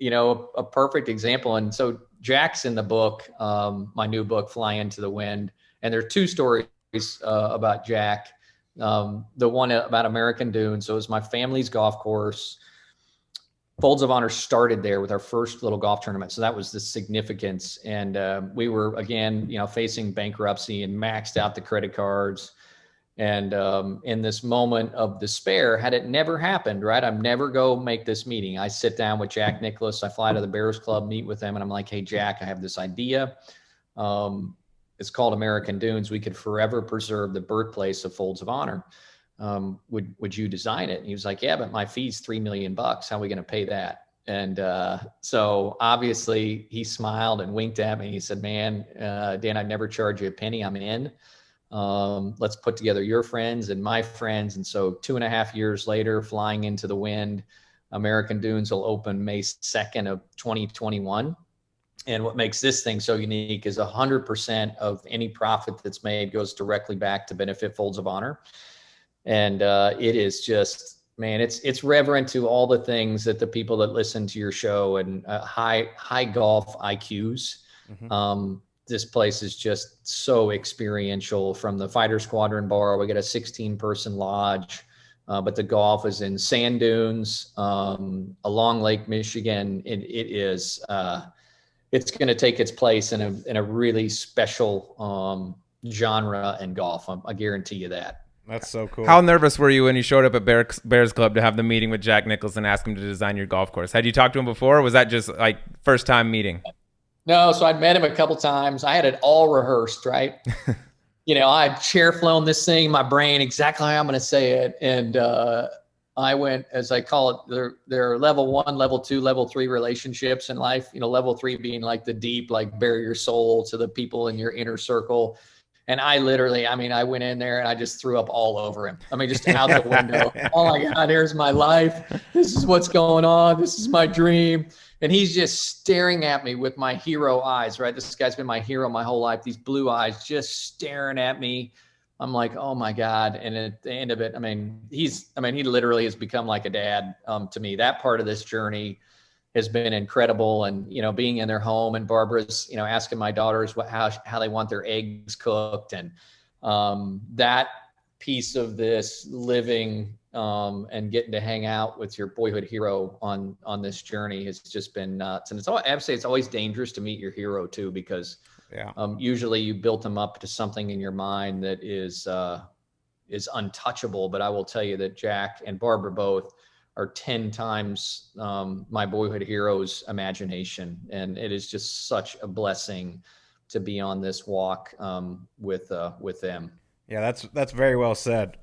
a perfect example. And so Jack's in the book, my new book, Fly Into the Wind. And there are two stories about Jack. The one about American Dunes. So it was my family's golf course. Folds of Honor started there with our first little golf tournament. So that was the significance. And we were, again, facing bankruptcy and maxed out the credit cards. And in this moment of despair, had it never happened, right? I'd never go make this meeting. I sit down with Jack Nicklaus. I fly to the Bears Club, meet with them, and I'm like, hey, Jack, I have this idea. It's called American Dunes. We could forever preserve the birthplace of Folds of Honor. Would you design it? And he was like, yeah, but my fee's $3 million. How are we going to pay that? And so obviously he smiled and winked at me. He said, man, Dan, I'd never charge you a penny. I'm in. Let's put together your friends and my friends. And so 2.5 years later, Flying Into the Wind, American Dunes will open May 2nd of 2021. And what makes this thing so unique is 100% of any profit that's made goes directly back to benefit Folds of Honor. And it is just, man, it's reverent to all the things that the people that listen to your show and high golf IQs. Mm-hmm. This place is just so experiential. From the Fighter Squadron bar, we get a 16-person lodge, but the golf is in sand dunes along Lake Michigan. It's going to take its place in a really special genre in golf. I guarantee you that. That's so cool. How nervous were you when you showed up at Bears Club to have the meeting with Jack Nicklaus and ask him to design your golf course? Had you talked to him before, or was that just like first time meeting? No, so I'd met him a couple times. I had it all rehearsed, right? I'd chair flown this thing in my brain exactly how I'm going to say it. And I went, as I call it, there are level 1, level 2, level 3 relationships in life. Level 3 being like the deep, like bare your soul to the people in your inner circle. And I went in there and I just threw up all over him. Just out the window. Oh my God, here's my life. This is what's going on. This is my dream. And he's just staring at me with my hero eyes, right? This guy's been my hero my whole life. These blue eyes just staring at me. I'm like, oh my God. And at the end of it, he literally has become like a dad to me. That part of this journey has been incredible. And, being in their home, and Barbara's, asking my daughters how they want their eggs cooked. And that piece of this living and getting to hang out with your boyhood hero on this journey has just been nuts. And it's always dangerous to meet your hero too, because usually you built them up to something in your mind that is untouchable. But I will tell you that Jack and Barbara both are 10 times my boyhood hero's imagination. And it is just such a blessing to be on this walk with them. Yeah, that's very well said.